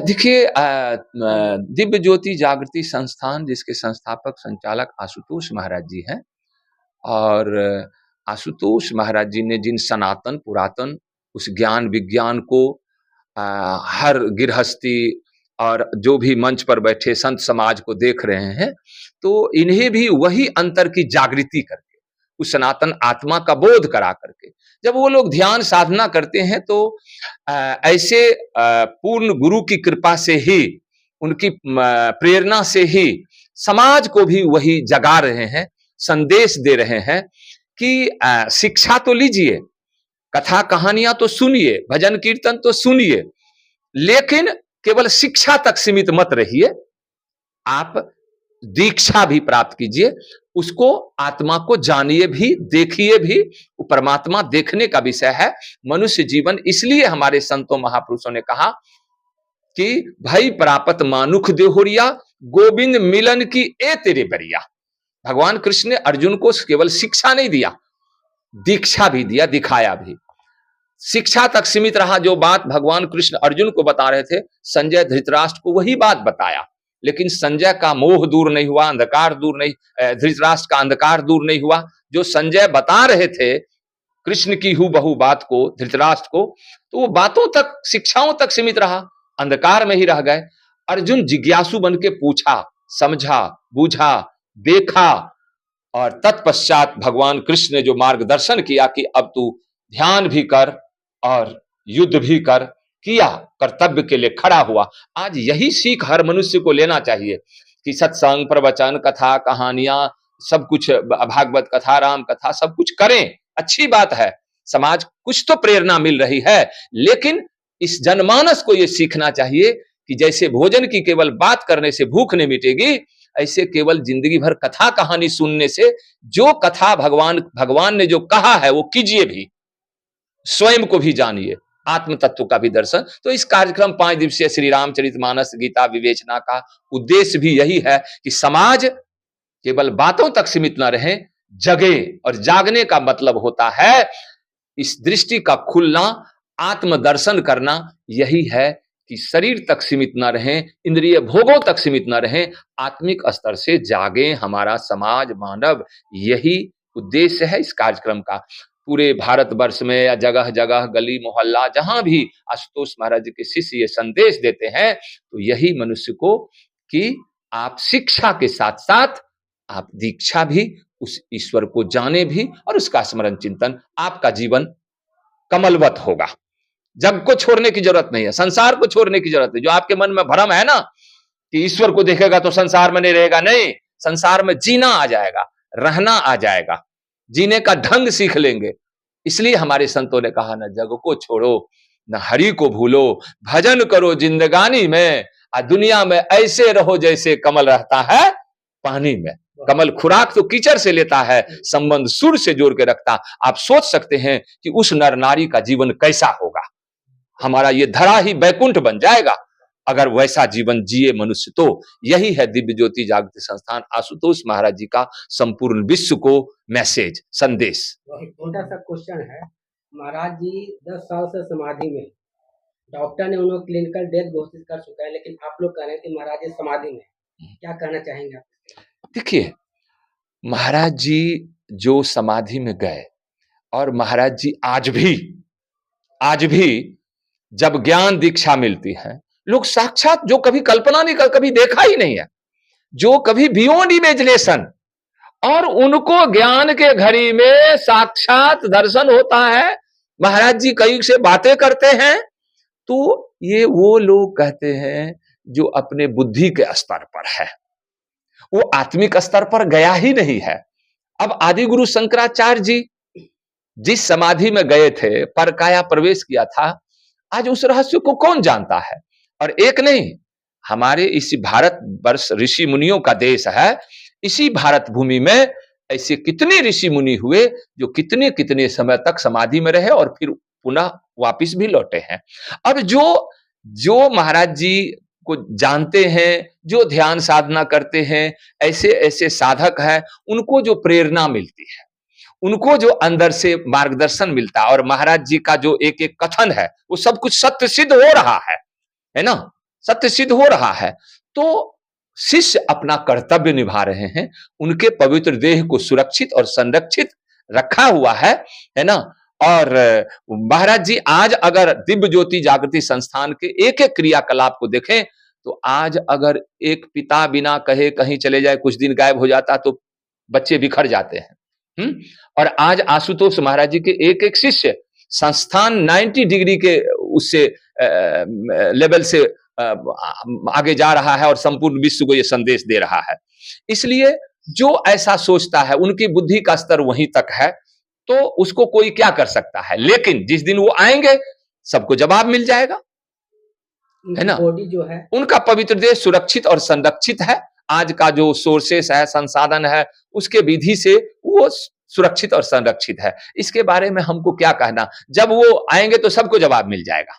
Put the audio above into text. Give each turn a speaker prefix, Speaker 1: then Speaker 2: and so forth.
Speaker 1: देखिए, दिव्य ज्योति जागृति संस्थान जिसके संस्थापक संचालक आशुतोष महाराज जी हैं। और आशुतोष महाराज जी ने जिन सनातन पुरातन उस ज्ञान विज्ञान को हर गृहस्थी और जो भी मंच पर बैठे संत समाज को देख रहे हैं, तो इन्हें भी वही अंतर की जागृति करके उस सनातन आत्मा का बोध करा करके जब वो लोग ध्यान साधना करते हैं, तो ऐसे पूर्ण गुरु की कृपा से ही, उनकी प्रेरणा से ही समाज को भी वही जगा रहे हैं, संदेश दे रहे हैं कि शिक्षा तो लीजिए, कथा कहानियां तो सुनिए, भजन कीर्तन तो सुनिए, लेकिन केवल शिक्षा तक सीमित मत रहिए। आप दीक्षा भी प्राप्त कीजिए, उसको आत्मा को जानिए भी, देखिए भी। वो परमात्मा देखने का विषय है। मनुष्य जीवन इसलिए हमारे संतों महापुरुषों ने कहा कि भई प्रापत मानुख देहोरिया, गोविंद मिलन की ए तेरे बरिया। भगवान कृष्ण ने अर्जुन को केवल शिक्षा नहीं दिया, दीक्षा भी दिया, दिखाया भी। शिक्षा तक सीमित रहा जो बात भगवान कृष्ण अर्जुन को बता रहे थे, संजय धृतराष्ट्र को वही बात बताया। लेकिन संजय का मोह दूर नहीं हुआ, अंधकार दूर नहीं, धृतराष्ट्र का अंधकार दूर नहीं हुआ। जो संजय बता रहे थे कृष्ण की हूबहू बात को धृतराष्ट्र को, तो वो बातों तक, शिक्षाओं तक सीमित रहा, अंधकार में ही रह गए। अर्जुन जिज्ञासु बन के पूछा, समझा, बूझा, देखा, और तत्पश्चात भगवान कृष्ण ने जो मार्गदर्शन किया कि अब तू ध्यान भी कर और युद्ध भी कर, किया, कर्तव्य के लिए खड़ा हुआ। आज यही सीख हर मनुष्य को लेना चाहिए कि सत्संग, प्रवचन, कथा, कहानियां, सब कुछ, भागवत कथा, राम कथा, सब कुछ करें, अच्छी बात है। समाज कुछ तो प्रेरणा मिल रही है, लेकिन इस जनमानस को यह सीखना चाहिए कि जैसे भोजन की केवल बात करने से भूख नहीं मिटेगी, ऐसे केवल जिंदगी भर कथा कहानी सुनने से, जो कथा भगवान ने जो कहा है वो कीजिए भी, स्वयं को भी जानिए, आत्म तत्व का भी दर्शन। तो इस कार्यक्रम 5 दिवसीय श्री रामचरितमानस गीता विवेचना का उद्देश्य भी यही है कि समाज केवल बातों तक सीमित न रहे, जगे। और जागने का मतलब होता है इस दृष्टि का खुलना, आत्म दर्शन करना। यही है कि शरीर तक सीमित न रहें, इंद्रिय भोगों तक सीमित न रहें, आत्मिक स्तर से जागें हमारा समाज, मानव। यही उद्देश्य है इस कार्यक्रम का। पूरे भारतवर्ष में या जगह जगह, गली मोहल्ला, जहां भी आशुतोष महाराज जी के शिष्य ये संदेश देते हैं, तो यही मनुष्य को कि आप शिक्षा के साथ साथ आप दीक्षा भी, उस ईश्वर को जाने भी, और उसका स्मरण चिंतन, आपका जीवन कमलवत होगा। जग को छोड़ने की जरूरत नहीं है, संसार को छोड़ने की जरूरत है। जो आपके मन में भ्रम है ना कि ईश्वर को देखेगा तो संसार में नहीं रहेगा, नहीं, संसार में जीना आ जाएगा, रहना आ जाएगा, जीने का ढंग सीख लेंगे। इसलिए हमारे संतों ने कहा, न जग को छोड़ो, न हरि को भूलो, भजन करो जिंदगानी में, दुनिया में ऐसे रहो जैसे कमल रहता है पानी में। कमल खुराक तो कीचड़ से लेता है, संबंध सूर्य से जोड़ के रखता। आप सोच सकते हैं कि उस नर नारी का जीवन कैसा होगा। हमारा ये धरा ही बैकुंठ बन जाएगा अगर वैसा जीवन जिए मनुष्य। तो यही है दिव्य ज्योति जागृति संस्थान आशुतोष महाराज जी का संपूर्ण विश्व को मैसेज, संदेश।
Speaker 2: एक छोटा सा क्वेश्चन है, महाराज जी 10 साल से समाधि में, डॉक्टर ने उन्हें क्लिनिकल डेथ घोषित कर चुका है, लेकिन आप लोग कह रहे हैं कि महाराज जी समाधि में, क्या कहना चाहेंगे आप?
Speaker 1: देखिए, महाराज जी जो समाधि में गए, और महाराज जी आज भी जब ज्ञान दीक्षा मिलती है, लोग साक्षात, जो कभी कल्पना नहीं कर, कभी देखा ही नहीं है, जो कभी बियॉन्ड इमेजिनेशन, और उनको ज्ञान के घड़ी में साक्षात दर्शन होता है। महाराज जी कई से बातें करते हैं, तो ये वो लोग कहते हैं जो अपने बुद्धि के स्तर पर है, वो आत्मिक स्तर पर गया ही नहीं है। अब आदि गुरु शंकराचार्य जी जिस समाधि में गए थे, परकाया प्रवेश किया था, आज उस रहस्य को कौन जानता है? और एक नहीं, हमारे इस भारत वर्ष ऋषि मुनियों का देश है। इसी भारत भूमि में ऐसे कितने ऋषि मुनि हुए जो कितने कितने समय तक समाधि में रहे और फिर पुनः वापिस भी लौटे हैं। अब जो महाराज जी को जानते हैं, जो ध्यान साधना करते हैं, ऐसे ऐसे साधक हैं, उनको जो प्रेरणा मिलती है, उनको जो अंदर से मार्गदर्शन मिलता है, और महाराज जी का जो एक एक कथन है वो सब कुछ सत्य सिद्ध हो रहा है ना। सत्य सिद्ध हो रहा है, तो शिष्य अपना कर्तव्य निभा रहे हैं, उनके पवित्र देह को सुरक्षित और संरक्षित रखा हुआ है ना। और महाराज जी आज अगर दिव्य ज्योति जागृति संस्थान के एक एक क्रियाकलाप को देखें, तो आज अगर एक पिता बिना कहे कहीं चले जाए, कुछ दिन गायब हो जाता, तो बच्चे बिखर जाते हैं। और आज आशुतोष महाराज जी के एक एक शिष्य संस्थान 90 डिग्री के उससे लेवल से आगे जा रहा है और संपूर्ण विश्व को यह संदेश दे रहा है। इसलिए जो ऐसा सोचता है, उनकी बुद्धि का स्तर वहीं तक है, तो उसको कोई क्या कर सकता है। लेकिन जिस दिन वो आएंगे, सबको जवाब मिल जाएगा, है ना।
Speaker 2: बॉडी जो है,
Speaker 1: उनका पवित्र देह सुरक्षित और संरक्षित है। आज का जो सोर्सेस है, संसाधन है, उसके विधि से वो सुरक्षित और संरक्षित है। इसके बारे में हमको क्या कहना, जब वो आएंगे तो सबको जवाब मिल जाएगा।